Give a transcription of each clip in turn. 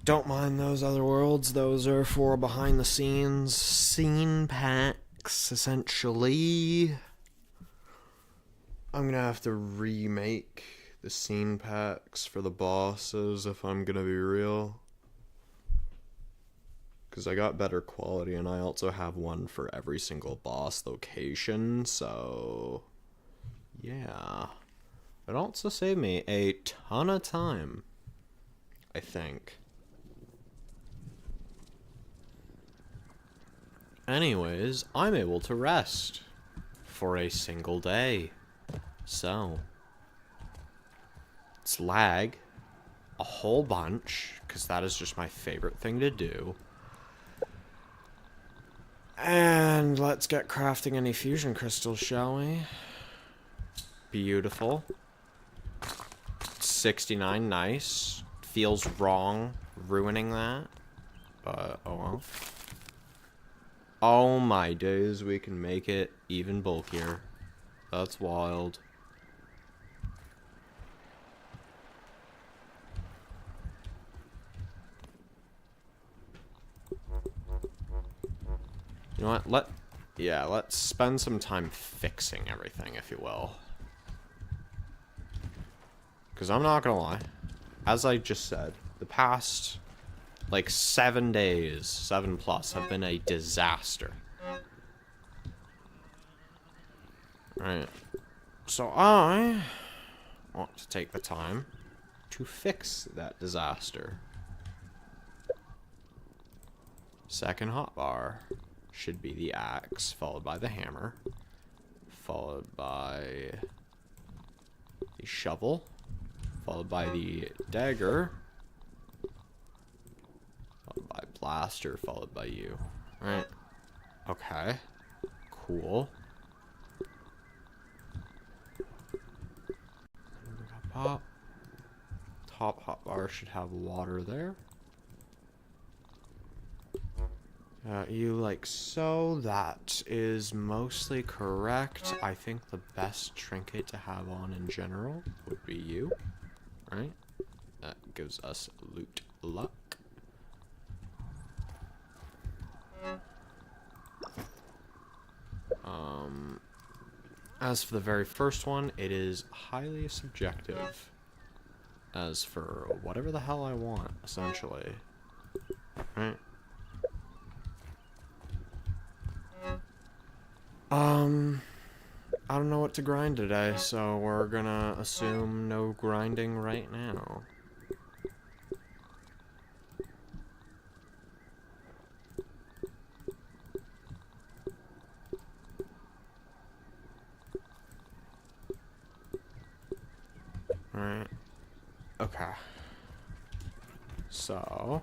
Don't mind those other worlds. Those are for behind the scenes scene packs, essentially. I'm gonna have to remake the scene packs for the bosses if I'm gonna be real. Because I got better quality and I also have one for every single boss location, so yeah. It also saved me a ton of time, I think. Anyways, I'm able to rest for a single day. So, let's lag a whole bunch, because that is just my favorite thing to do. And let's get crafting any fusion crystals, shall we? Beautiful. 69, nice. Feels wrong ruining that, but oh well. Oh my days, we can make it even bulkier. That's wild. You know what? Let's spend some time fixing everything, if you will. Because I'm not gonna lie, as I just said, the past, like, 7 days, 7+ have been a disaster. Right. So I want to take the time to fix that disaster. Second hotbar should be the axe, followed by the hammer, followed by the shovel, followed by the dagger, followed by blaster, followed by you. Right. Okay. Cool. Pop. Top hotbar should have water there. You like so. That is mostly correct. I think the best trinket to have on in general would be you. Right? That gives us loot luck. As for the very first one, it is highly subjective. As for whatever the hell I want, essentially. Right? I don't know what to grind today, so we're gonna assume no grinding right now. Alright. Okay. So...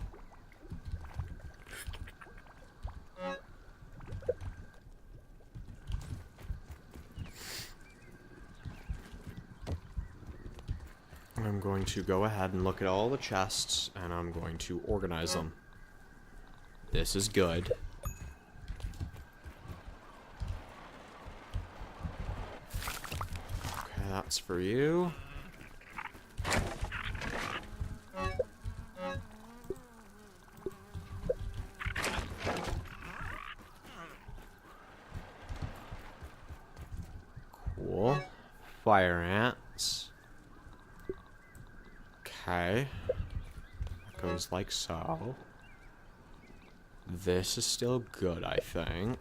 I'm going to go ahead and look at all the chests, and I'm going to organize them. This is good. Okay, that's for you. Cool. Fire ants. Okay. That goes like so. This is still good, I think.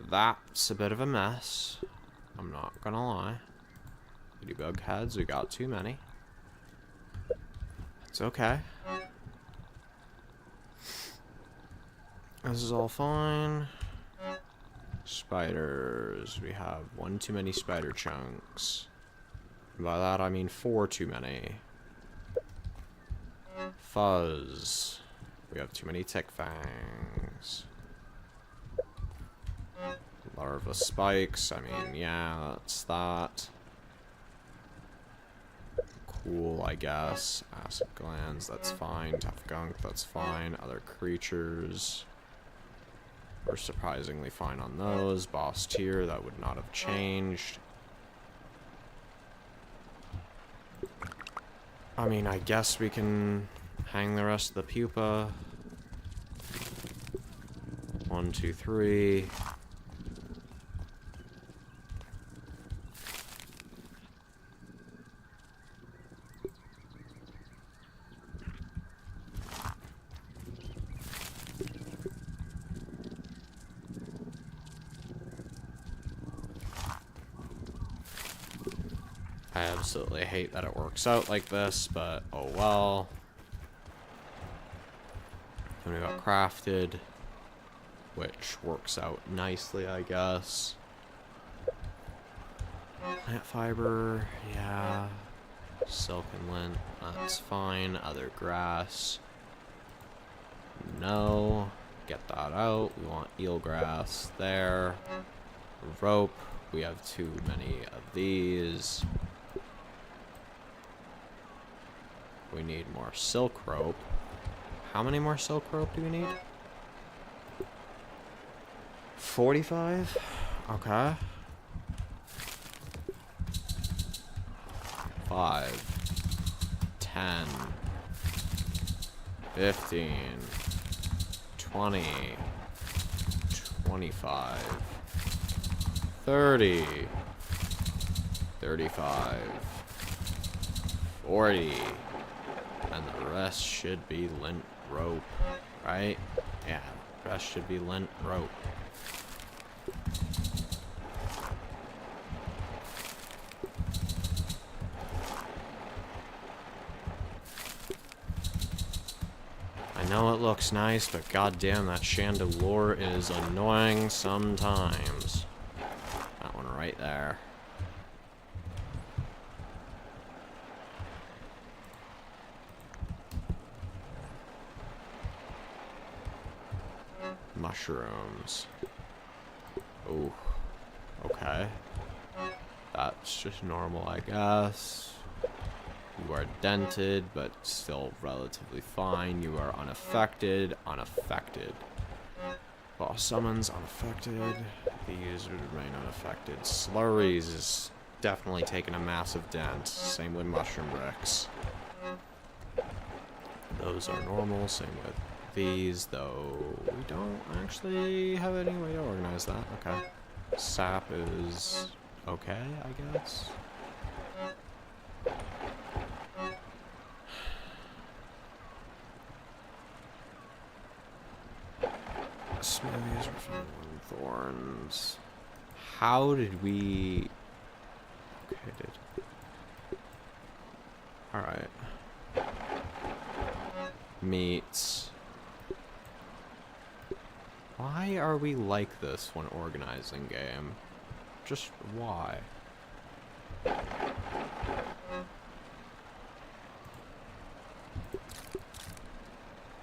That's a bit of a mess. I'm not gonna lie. Ladybug heads, we got too many. It's okay. This is all fine. Spiders. We have one too many spider chunks. By that I mean 4 too many. Fuzz. We have too many tick fangs. Larva spikes. I mean, yeah, that's that. Cool, I guess. Acid glands, that's fine. Tough gunk, that's fine. Other creatures. We're surprisingly fine on those. Boss tier, that would not have changed. I mean, I guess we can hang the rest of the pupa. 1, 2, 3. I absolutely hate that it works out like this, but oh well. And we got crafted, which works out nicely, I guess. Plant fiber, yeah. Silk and lint, that's fine. Other grass, no. Get that out. We want eelgrass there. Rope, we have too many of these. We need more silk rope. How many more silk rope do we need? 45? Okay. 5, 10, 15, 20, 25, 30, 35, 40, and the rest should be lint rope, right? Yeah, the rest should be lint rope. I know it looks nice, but goddamn, that chandelier is annoying sometimes. That one right there. Mushrooms. Oh, okay. That's just normal, I guess. You are dented, but still relatively fine. You are unaffected. Unaffected. Boss summons, unaffected. These would remain unaffected. Slurries is definitely taking a massive dent. Same with mushroom bricks. Those are normal. Same with these, though we don't actually have any way to organize that. Okay. Sap is okay, I guess. Smoothies, refined thorns. How did we... Okay, Alright. Meats. Why are we like this when organizing game? Just why?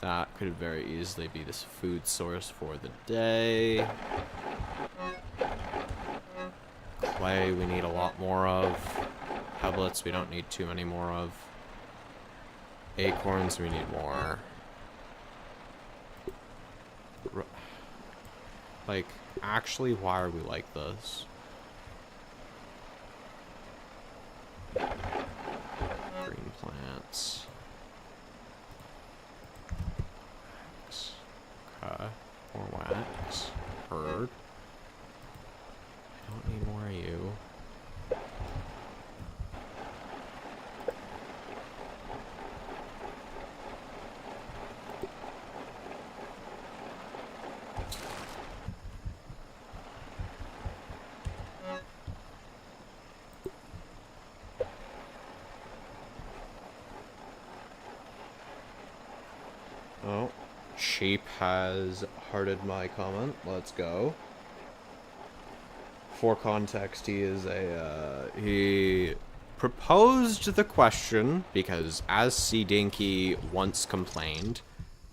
That could very easily be this food source for the day. Clay we need a lot more of. Pebblets we don't need too many more of. Acorns we need more. Like, actually, why are we like this? Green plants. Okay. More wax. Bird. I don't need more of you. Oh, Sheep has hearted my comment. Let's go. For context, he proposed the question because, as C. Dinky once complained,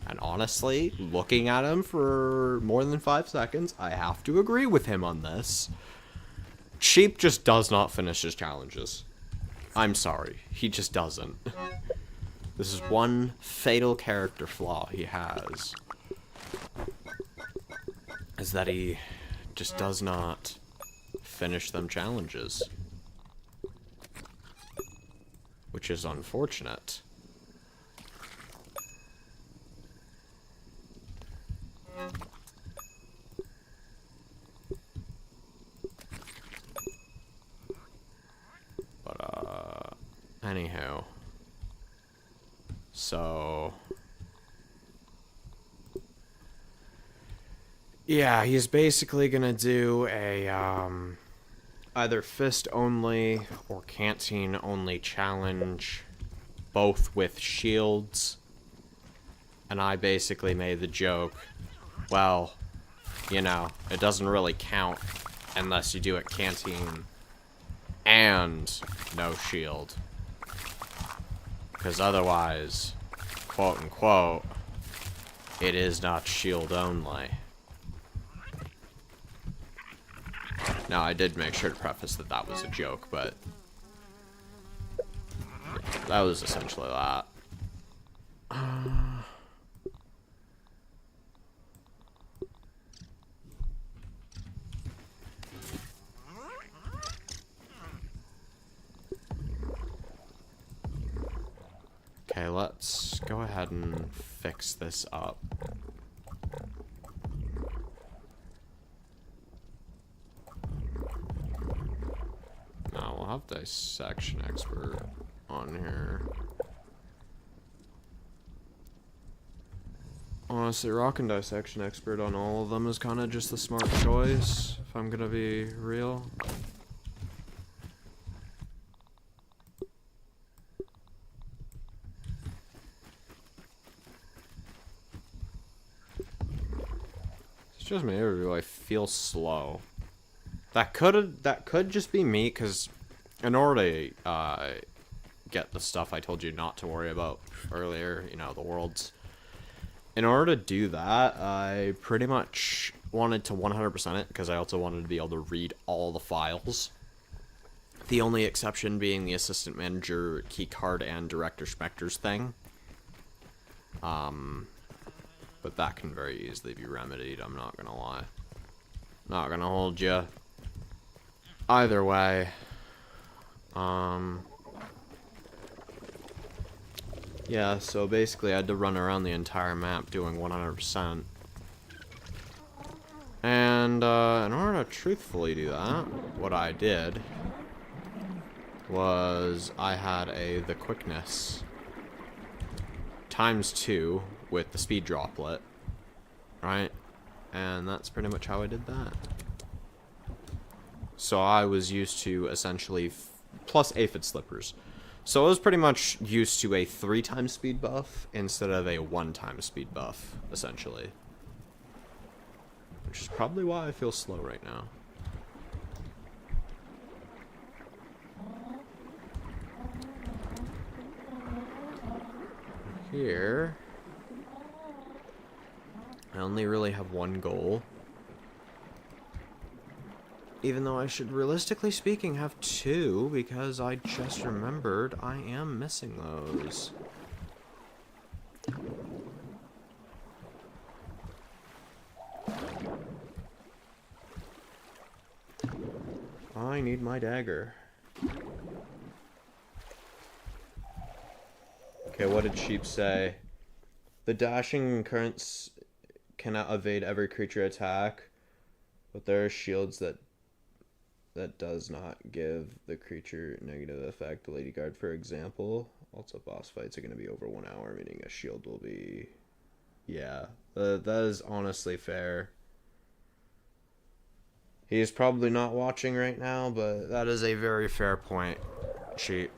and honestly, looking at him for more than 5 seconds, I have to agree with him on this. Sheep just does not finish his challenges. I'm sorry, he just doesn't. This is one fatal character flaw he has. Is that he just does not finish them challenges. which is unfortunate. But, anywho. So... yeah, he's basically gonna do a, either fist only or canteen only challenge, both with shields. And I basically made the joke, well, you know, it doesn't really count unless you do it canteen and no shield. Because otherwise, quote unquote, it is not shield only. Now, I did make sure to preface that that was a joke, but that was essentially that. Okay, let's go ahead and fix this up. Now we'll have dissection expert on here. Honestly, rocking dissection expert on all of them is kind of just the smart choice, if I'm gonna be real. It's just me, or I feel slow. That could just be me, because in order to get the stuff I told you not to worry about earlier, you know, the worlds. In order to do that, I pretty much wanted to 100% it, because I also wanted to be able to read all the files. The only exception being the assistant manager, keycard, and director specters thing. But that can very easily be remedied, I'm not gonna lie. Not gonna hold you. Either way, yeah, so basically I had to run around the entire map doing 100%. And, in order to truthfully do that, what I did was I had the quickness ×2 with the speed droplet, right? And that's pretty much how I did that. So I was used to essentially plus aphid slippers. So I was pretty much used to a 3x speed buff instead of a 1x speed buff, essentially. Which is probably why I feel slow right now. Here, I only really have one goal. Even though I should, realistically speaking, have 2, because I just remembered I am missing those. I need my dagger. Okay, what did Sheep say? The dashing currents cannot evade every creature attack, but there are shields that does not give the creature negative effect. Lady Guard, for example. Also, boss fights are going to be over 1 hour, meaning a shield will be... yeah, that is honestly fair. He is probably not watching right now, but that is a very fair point, Sheep.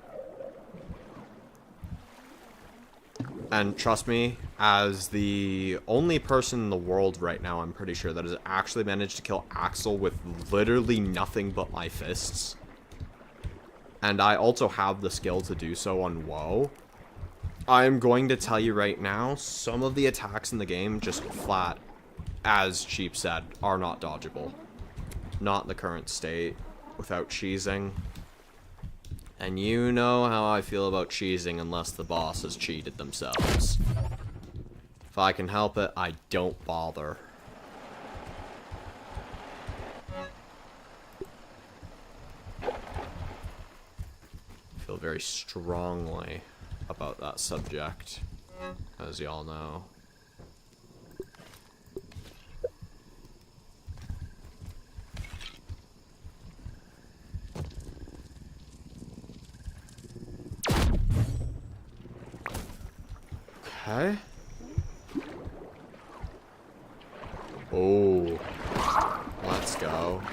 And trust me, as the only person in the world right now, I'm pretty sure, that has actually managed to kill Axel with literally nothing but my fists. And I also have the skill to do so on WoW. I'm going to tell you right now, some of the attacks in the game just flat, as Sheep said, are not dodgeable. Not in the current state, without cheesing. And you know how I feel about cheesing unless the boss has cheated themselves. If I can help it, I don't bother. I feel very very strongly about that subject, as y'all know. Okay. Oh, let's go.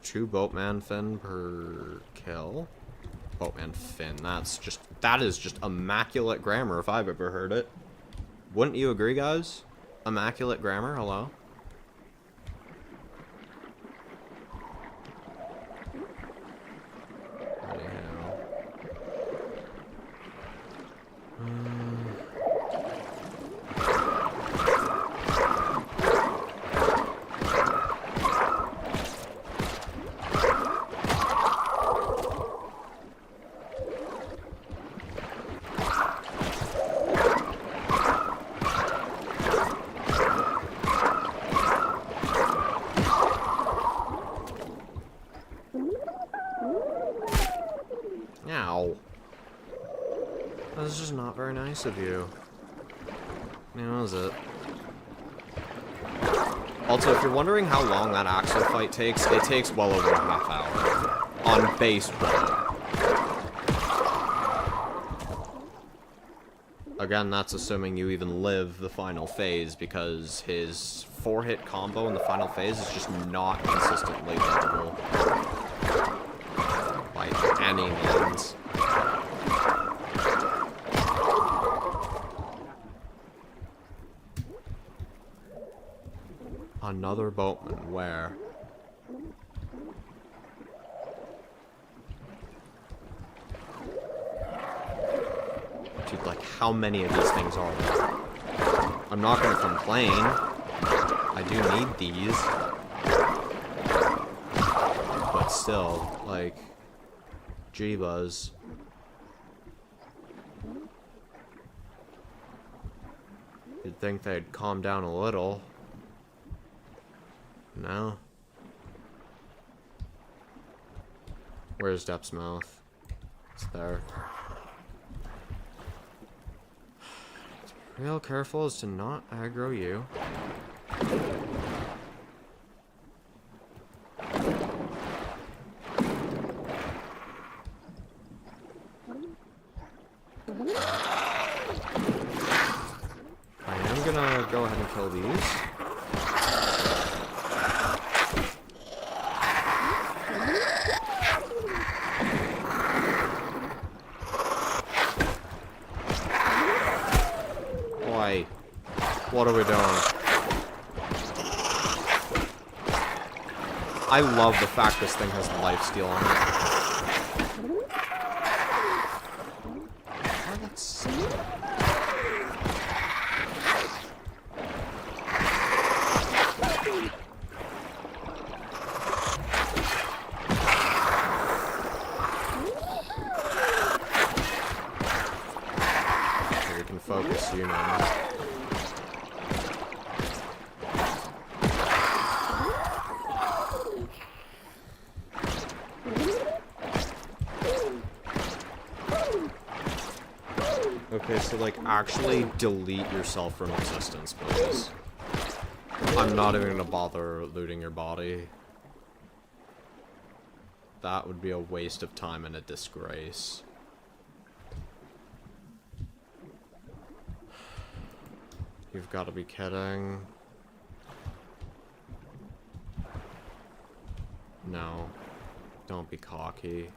Two boatman fin per kill. Boatman fin, that is just immaculate grammar if I've ever heard it. Wouldn't you agree, guys? Immaculate grammar, hello? Ow. That was just not very nice of you. Was it? Also, if you're wondering how long that Axel fight takes, it takes well over a half hour. On base one. Again, that's assuming you even live the final phase, because his 4-hit combo in the final phase is just not consistently livable. By any means. Another boatman, where? Dude, like, how many of these things are there? I'm not gonna complain. I do need these. But still, like, G-Buzz. You'd think they'd calm down a little. No. Where's Depth's mouth? It's there. Real careful as to not aggro you. I am gonna go ahead and kill these. What are we doing? I love the fact this thing has lifesteal on it. Oh, that's so... Okay, we can focus you now. Okay, so, like, actually delete yourself from existence, please. I'm not even gonna bother looting your body. That would be a waste of time and a disgrace. You've got to be kidding. No. Don't be cocky.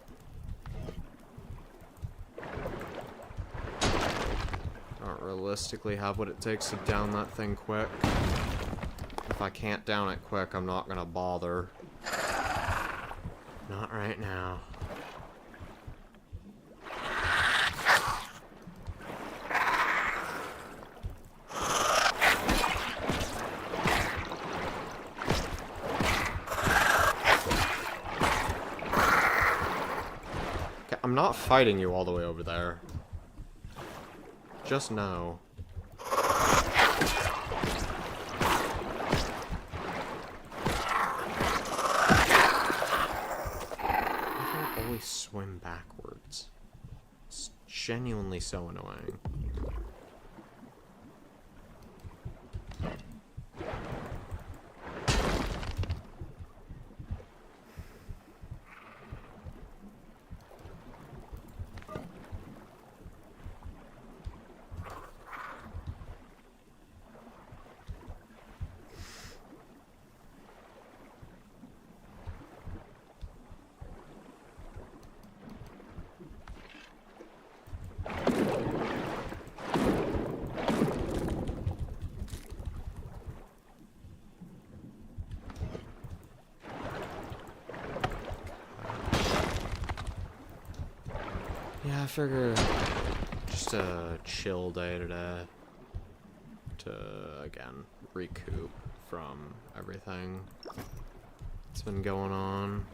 Don't realistically have what it takes to down that thing quick. If I can't down it quick, I'm not gonna bother. Not right now. Okay, I'm not fighting you all the way over there. Just know. always swim backwards. It's genuinely so annoying. Yeah, I figure just a chill day today to, again, recoup from everything that's been going on.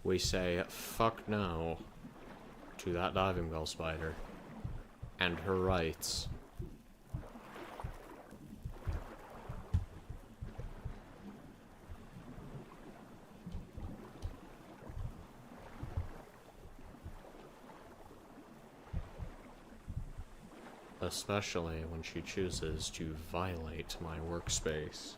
We say fuck no to that diving bell spider and her rights. Especially when she chooses to violate my workspace.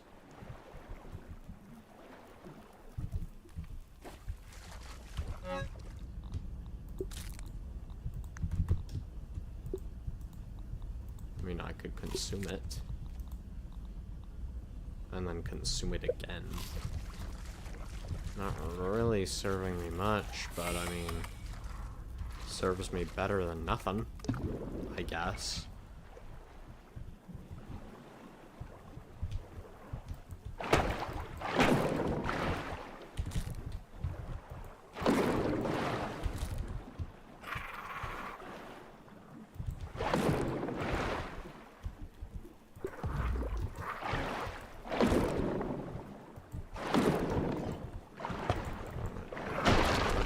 I mean, I could consume it. And then consume it again. Not really serving me much, but I mean, serves me better than nothing, I guess.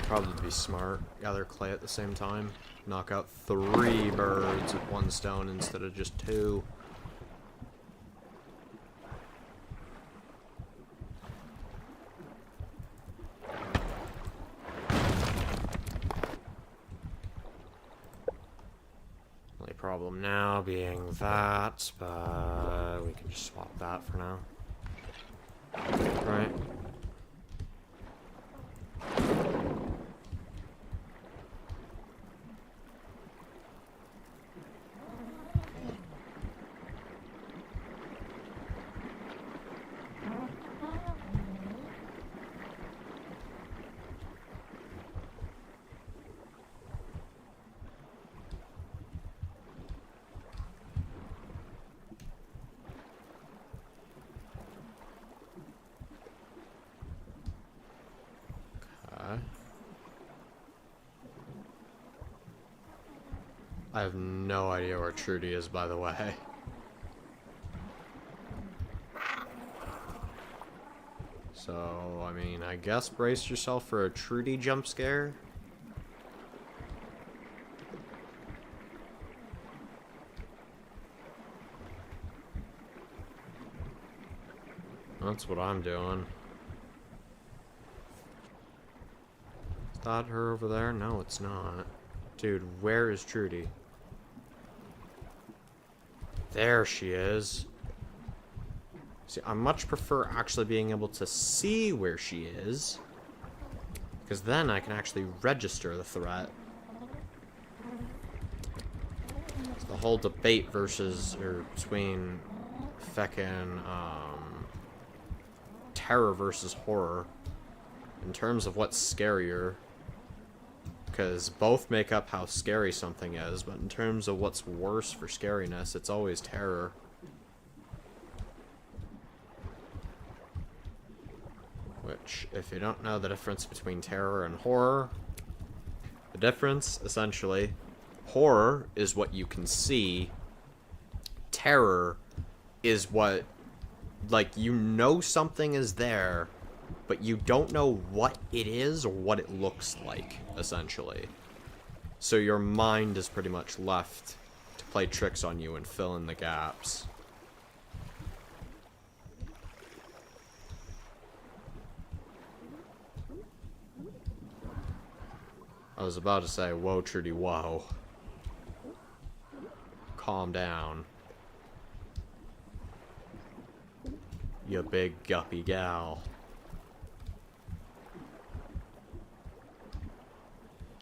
Probably be smart. Gather clay at the same time. Knock out 3 birds with 1 stone instead of just 2. Only problem now being that, but we can just swap that for now. Right. I have no idea where Trudy is, by the way. So, I mean, I guess brace yourself for a Trudy jump scare. That's what I'm doing. Is that her over there? No, it's not. Dude, where is Trudy? There she is. See, I much prefer actually being able to see where she is, because then I can actually register the threat. It's the whole debate between feckin' terror versus horror in terms of what's scarier, because both make up how scary something is, but in terms of what's worse for scariness, it's always terror. Which if you don't know the difference between terror and horror, the difference, essentially, horror is what you can see. Terror is what, like, you know something is there, but you don't know what it is or what it looks like, essentially. So your mind is pretty much left to play tricks on you and fill in the gaps. I was about to say, whoa, Trudy, whoa. Calm down. You big guppy gal.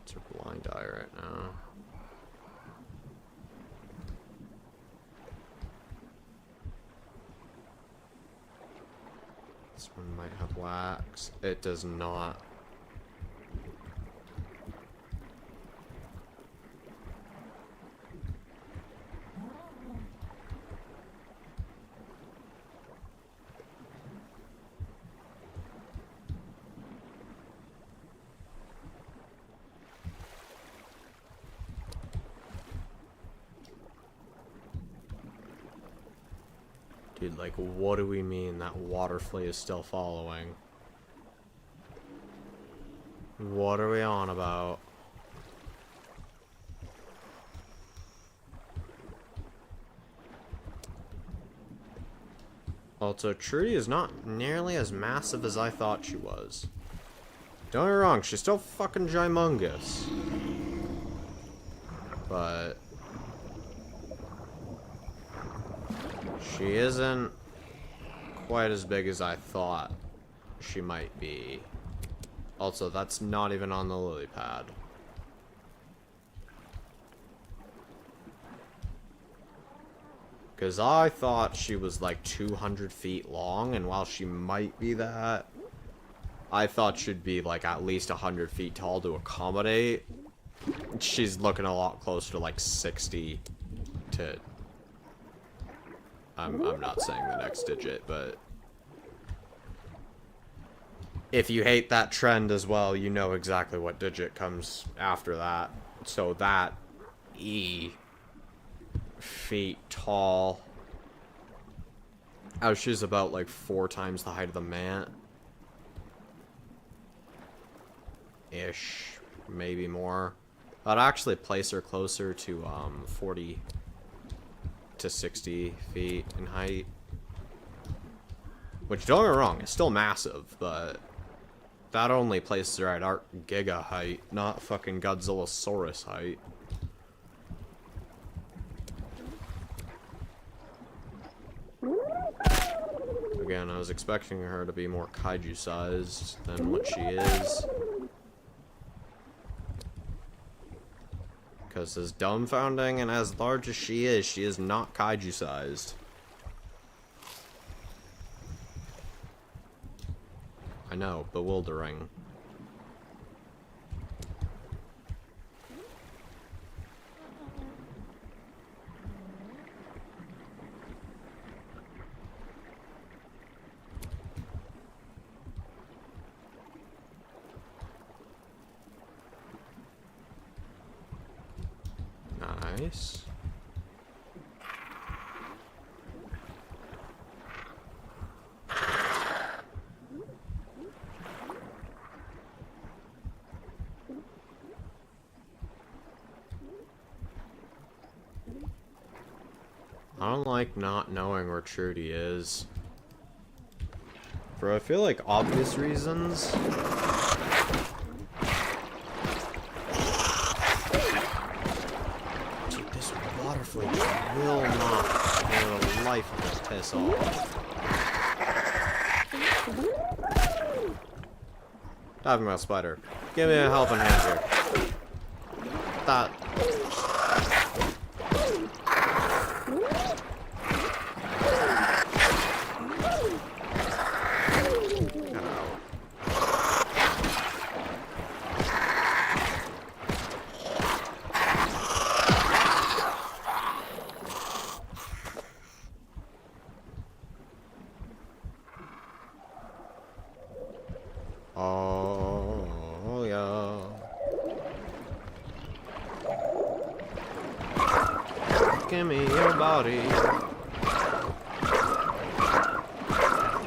It's her blind eye right now. This one might have wax. It does not. Dude, like, what do we mean that water flea is still following? What are we on about? Also, Trudy is not nearly as massive as I thought she was. Don't get me wrong, she's still fucking gymongous. But she isn't quite as big as I thought she might be. Also, that's not even on the lily pad. Because I thought she was like 200 feet long, and while she might be that, I thought she'd be like at least 100 feet tall to accommodate. She's looking a lot closer to like 60 to... I'm not saying the next digit, but if you hate that trend as well, you know exactly what digit comes after that. So that E feet tall. Oh, she's about like 4 times the height of the man. Ish, maybe more. I'd actually place her closer to 40 to 60 feet in height. Which, don't get me wrong, it's still massive, but that only places her at Art Giga height, not fucking Godzillasaurus height. Again, I was expecting her to be more kaiju sized than what she is. Because as dumbfounding and as large as she is not kaiju sized. I know, bewildering. Nice. I don't like not knowing where Trudy is. For I feel like obvious reasons. Dude, this water flea will not, for the life of us, piss off. Diving Mouth Spider, give me a helping hand here. That. give me your body.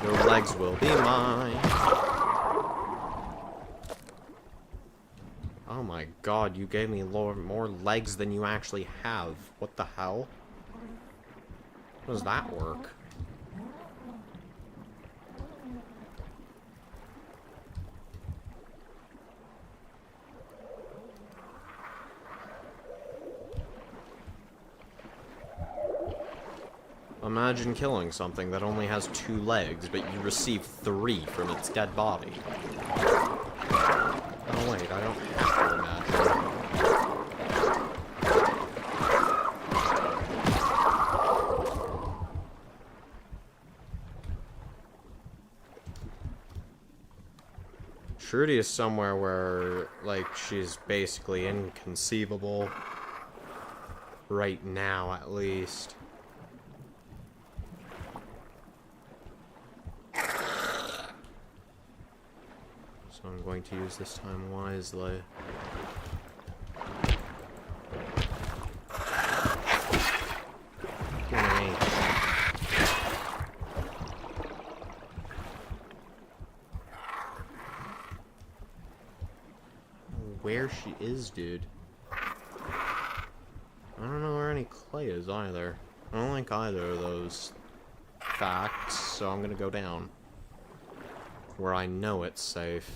Your legs will be mine. Oh my god, you gave me more legs than you actually have. What the hell? How does that work? Imagine killing something that only has 2 legs, but you receive 3 from its dead body. Oh wait, I don't have to imagine. Trudy is somewhere where, like, she's basically inconceivable. Right now, at least. So I'm going to use this time wisely. Where she is, dude. I don't know where any clay is either. I don't like either of those facts, so I'm gonna go down. Where I know it's safe.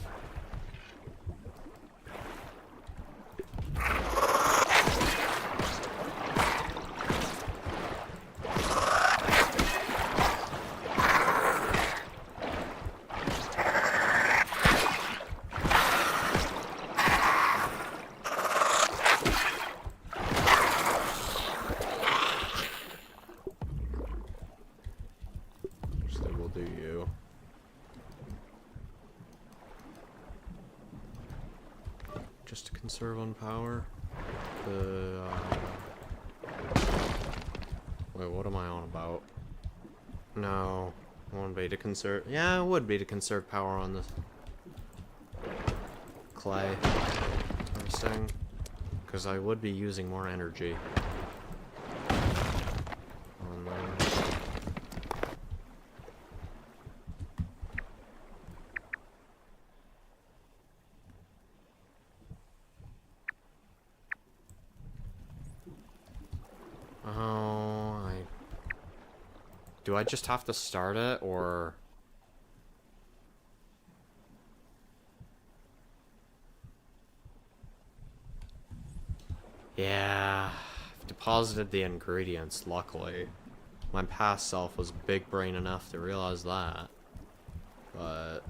Just to conserve on power. Wait, what am I on about? No, it wouldn't be to conserve. Yeah, it would be to conserve power on the clay. I'm saying, because I would be using more energy on them. Do I just have to start it, or... Yeah, I've deposited the ingredients, luckily. My past self was big brain enough to realize that. But...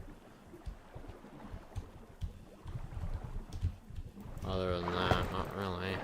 other than that, not really.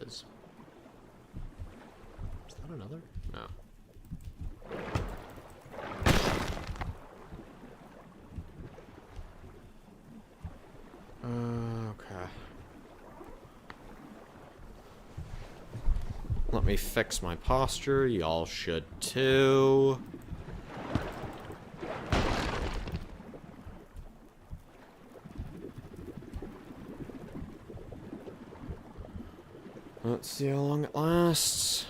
Is that another? No. Okay. Let me fix my posture. Y'all should too. Let's see how long it lasts.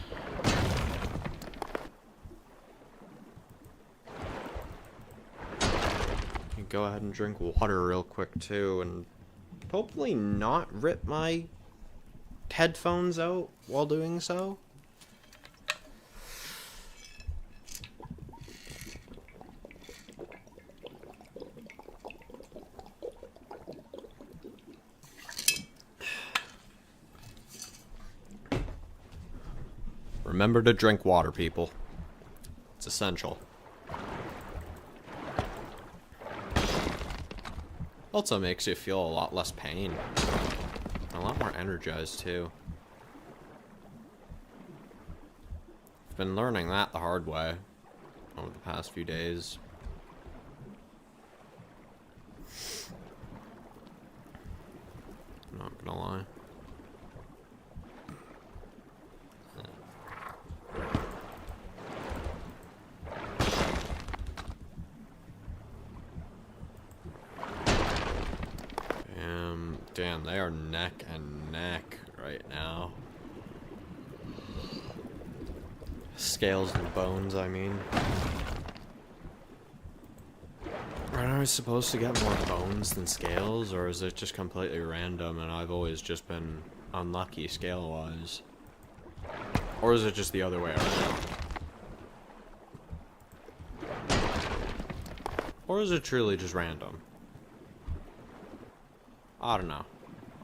You go ahead and drink water real quick too, and hopefully not rip my headphones out while doing so. Remember to drink water, people. It's essential. Also makes you feel a lot less pain. A lot more energized, too. I've been learning that the hard way over the past few days. I'm not gonna lie. Damn, they are neck and neck right now. Scales and bones, I mean. Aren't I supposed to get more bones than scales, or is it just completely random and I've always just been unlucky scale-wise? Or is it just the other way around? Or is it truly just random? I don't know.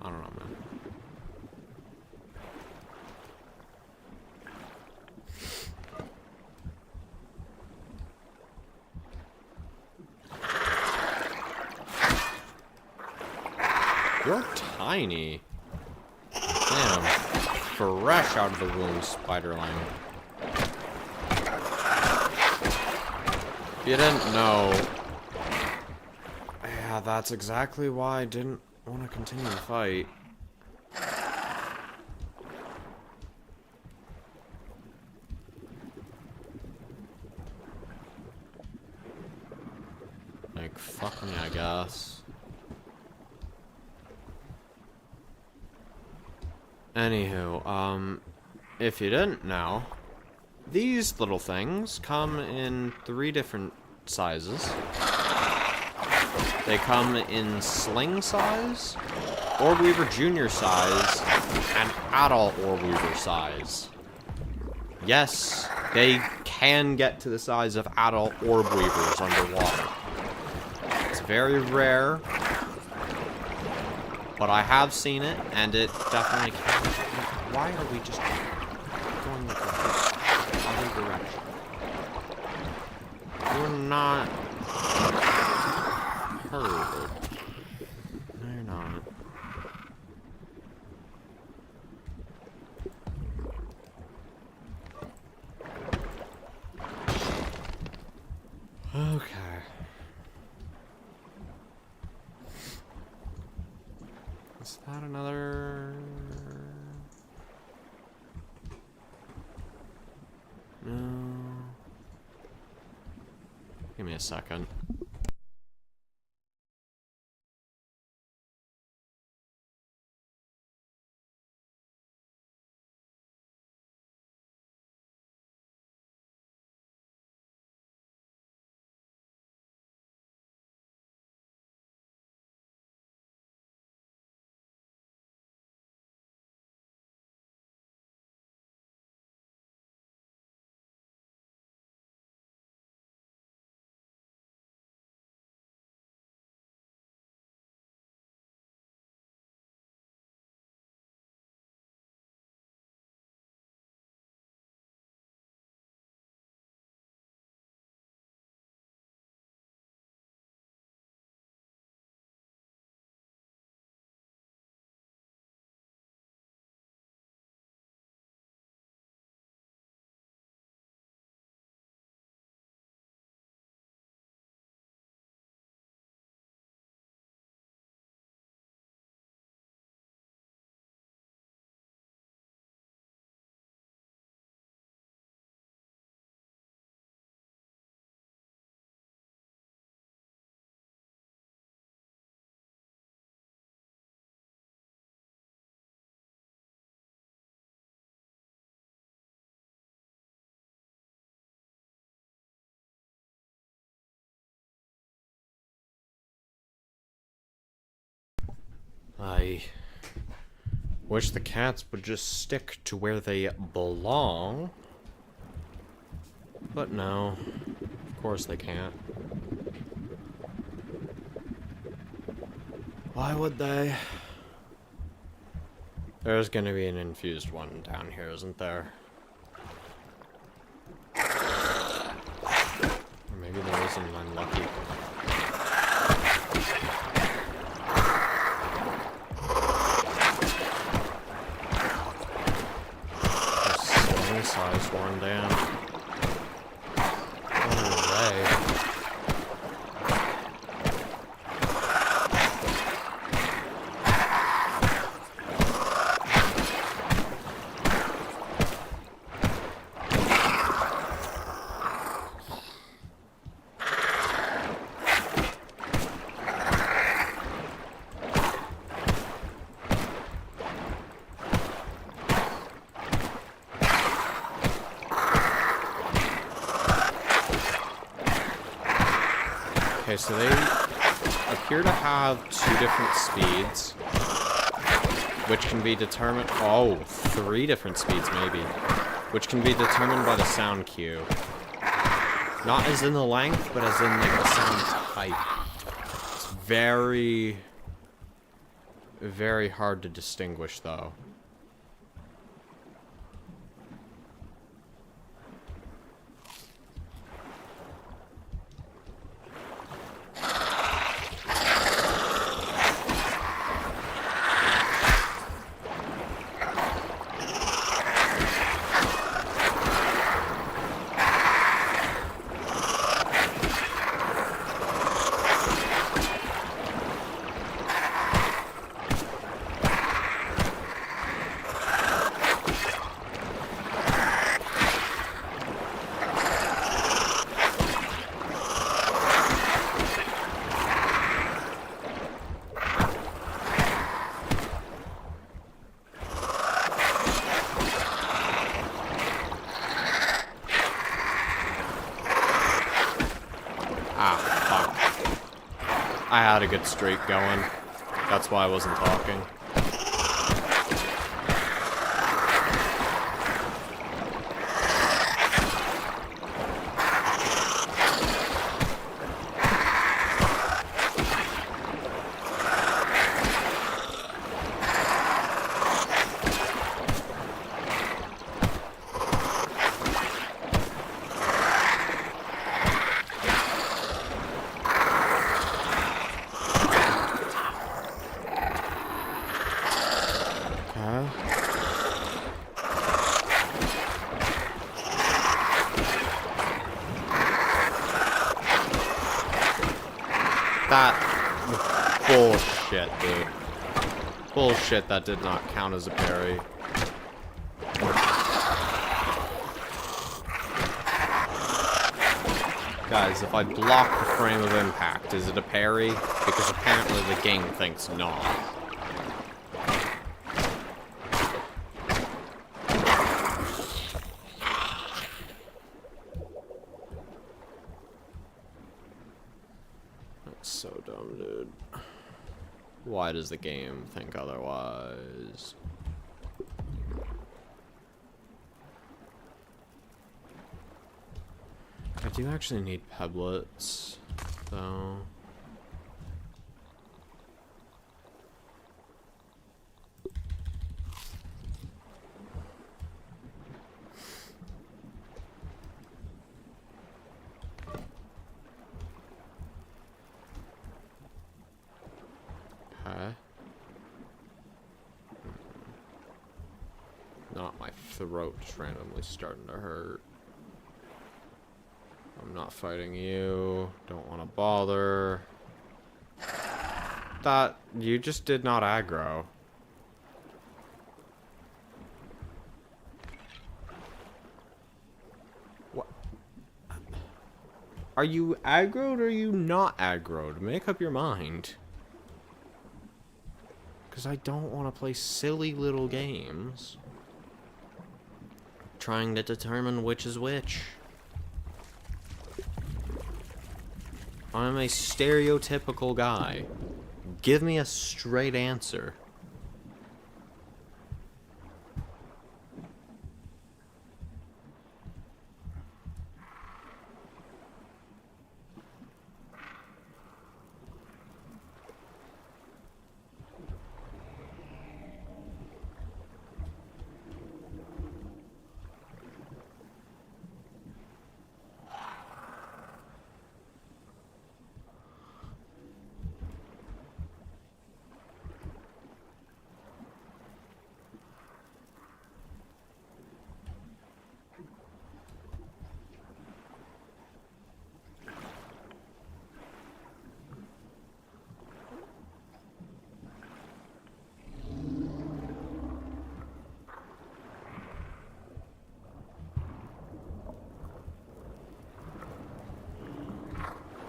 I don't know, man. You're tiny. Damn. Fresh out of the womb, Spiderling. If you didn't know... Yeah, that's exactly why I didn't want to continue the fight. Like, fuck me, I guess. Anywho, if you didn't know, these little things come in 3 different sizes. They come in sling size, Orb Weaver Junior size, and adult Orb Weaver size. Yes, they can get to the size of adult Orb Weavers underwater. It's very rare, but I have seen it, and it definitely can. Why are we just going the other direction? You're not... Heard. No, you're not. Okay. Is that another... No. Give me a second. I wish the cats would just stick to where they belong. But no, of course they can't. Why would they? There's gonna be an infused one down here, isn't there? Or maybe there isn't, and I'm lucky. There's size one down. Oh, okay, so they appear to have two different speeds, which can be determined... Oh, three different speeds, maybe. Which can be determined by the sound cue. Not as in the length, but as in, like, the sound type. It's very, very hard to distinguish, though. I had a good streak going. That's why I wasn't talking. That bullshit, dude. Bullshit, that did not count as a parry. Guys, if I block the frame of impact, is it a parry? Because apparently the game thinks not. So dumb, dude. Why does the game think otherwise? I do actually need peblets, though. Not my throat just randomly starting to hurt. I'm not fighting you. Don't want to bother. That you just did not aggro. What? Are you aggroed or are you not aggroed? Make up your mind. Because I don't want to play silly little games trying to determine which is which. I'm a stereotypical guy. Give me a straight answer.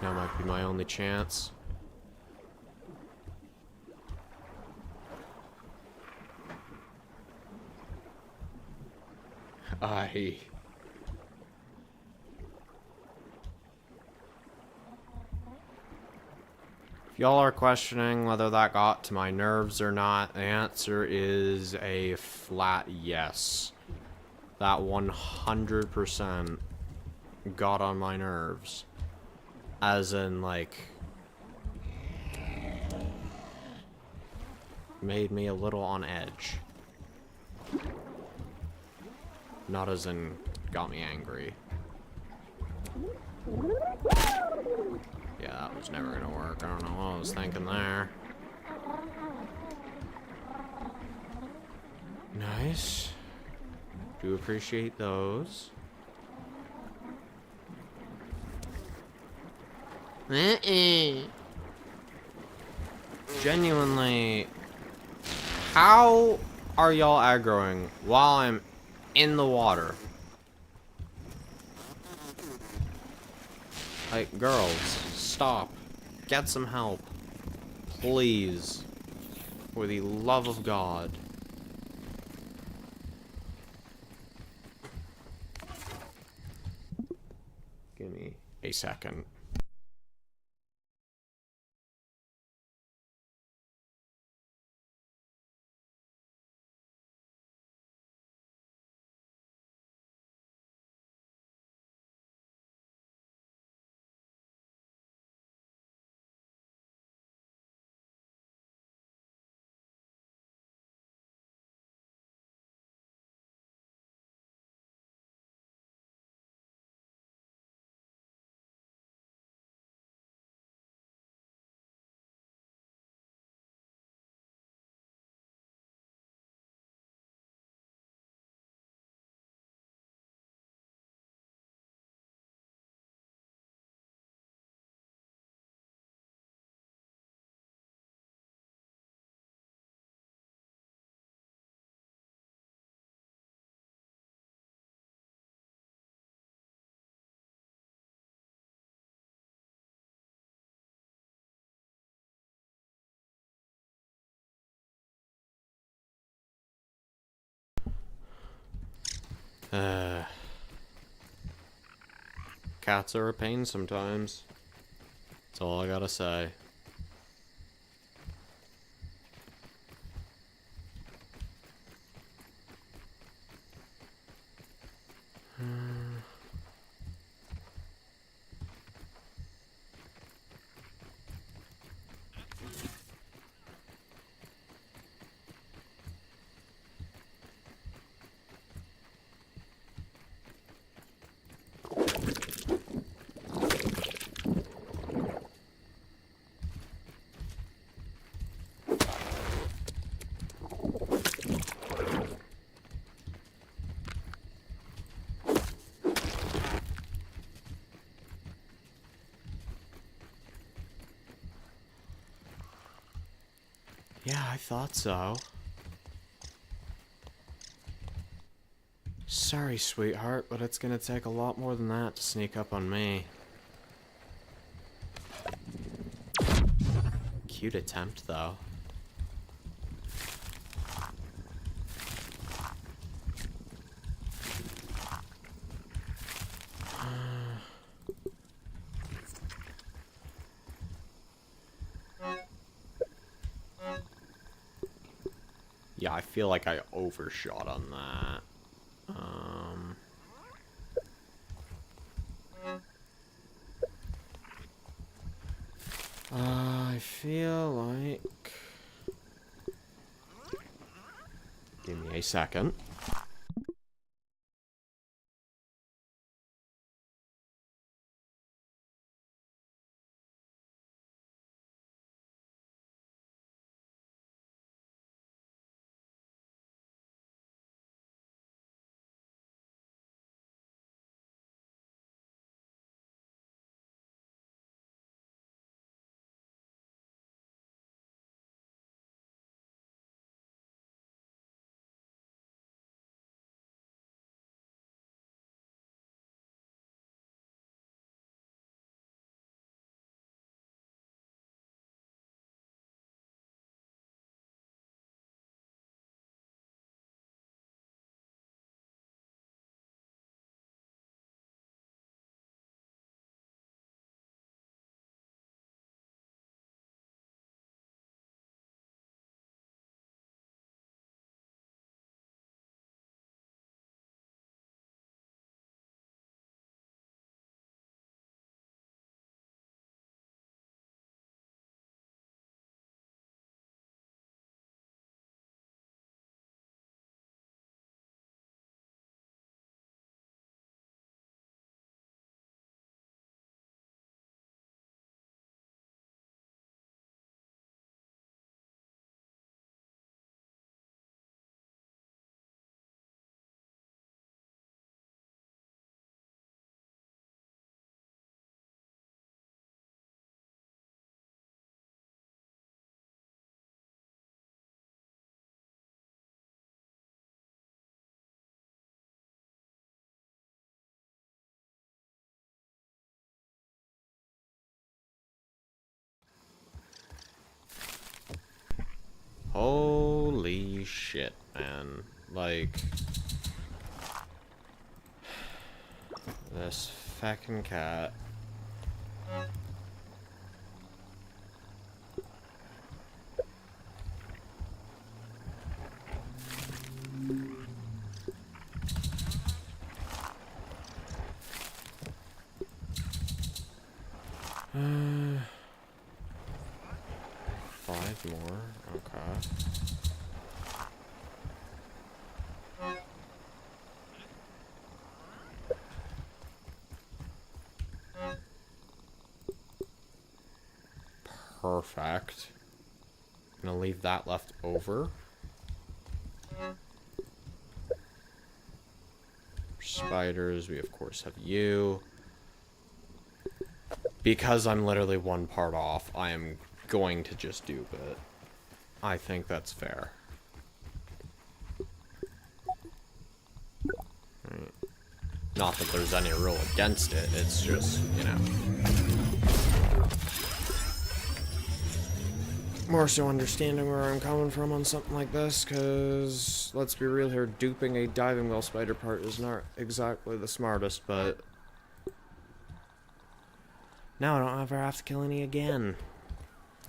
That might be my only chance. If y'all are questioning whether that got to my nerves or not, the answer is a flat yes. That 100% got on my nerves. As in, like, made me a little on edge. Not as in, got me angry. Yeah, that was never gonna work. I don't know what I was thinking there. Nice. Do appreciate those. Genuinely, how are y'all aggroing while I'm in the water? Like, girls, stop. Get some help. Please. For the love of God. Give me a second. Cats are a pain sometimes. That's all I gotta say. Yeah, I thought so. Sorry, sweetheart, but it's gonna take a lot more than that to sneak up on me. Cute attempt, though. Yeah, I feel like I overshot on that. I feel like... Give me a second. Holy shit, man. Like... This fucking cat. Five more, okay. Perfect. I'm gonna leave that left over. Spiders, we of course have you. Because I'm literally one part off, I am going to just dupe it. I think that's fair. Right. Not that there's any rule against it, it's just, you know. More so understanding where I'm coming from on something like this, because, let's be real here, duping a diving well spider part is not exactly the smartest, but... Now I don't ever have to kill any again.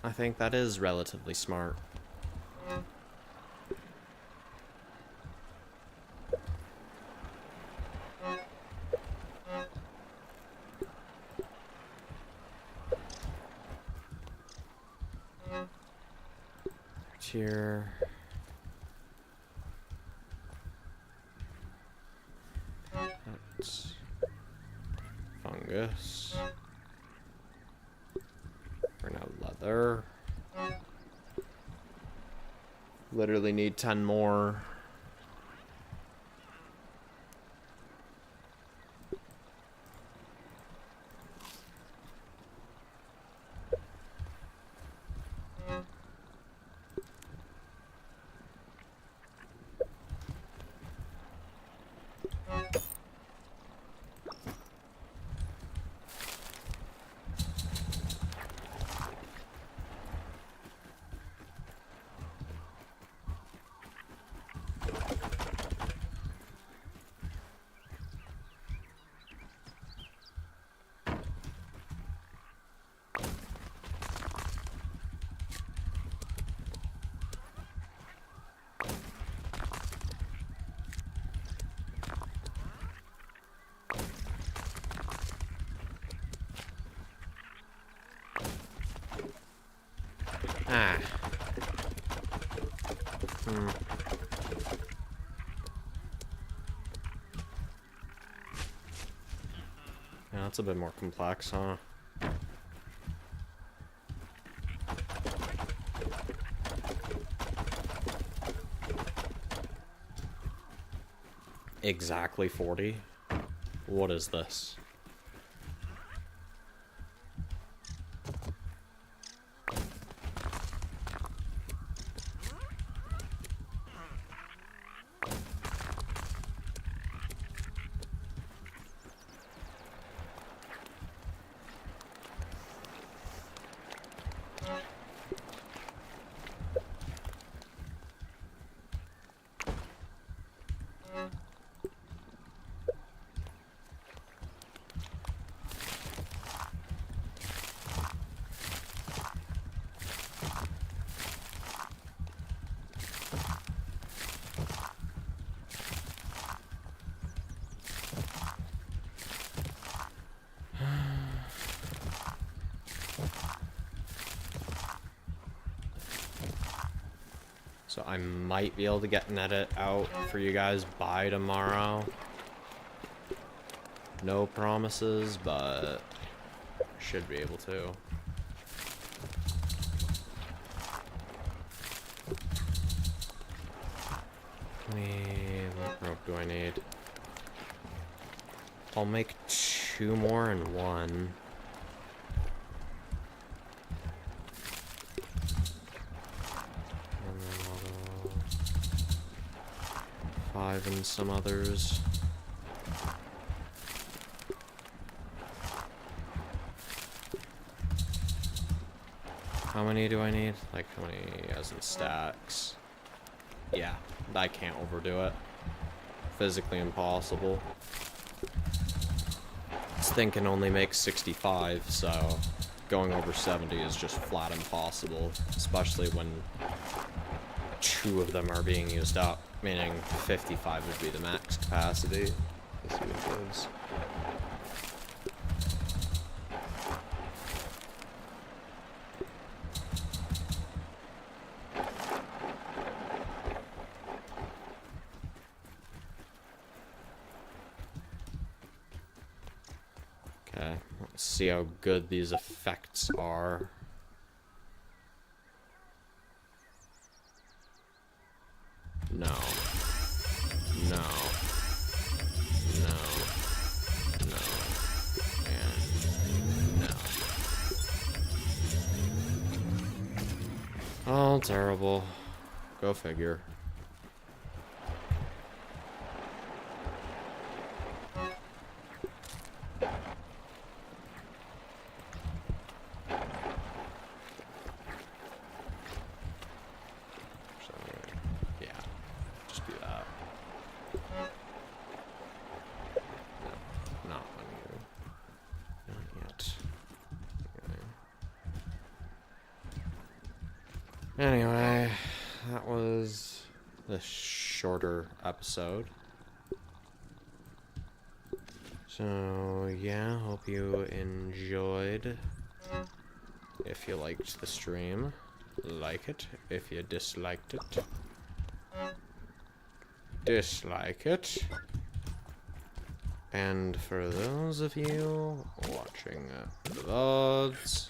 I think that is relatively smart. Here. That's fungus. We're now leather. Literally need 10 more. Ah. Yeah, that's a bit more complex, huh? Exactly 40? What is this? So I might be able to get an edit out for you guys by tomorrow. No promises, but should be able to. What rope do I need? I'll make 2 more and 1. And then I'll go 5 and some others. How many do I need? Like, how many as in stacks? Yeah, I can't overdo it. Physically impossible. This thing can only make 65, so going over 70 is just flat impossible, especially when 2 of them are being used up, meaning 55 would be the max capacity. Let's see what it gives. Okay, let's see how good these effects are. No. No. No. No. And no. Oh, terrible. Go figure. Anyway, that was the shorter episode. So, yeah, hope you enjoyed. If you liked the stream, like it. If you disliked it, dislike it. And for those of you watching the VODs,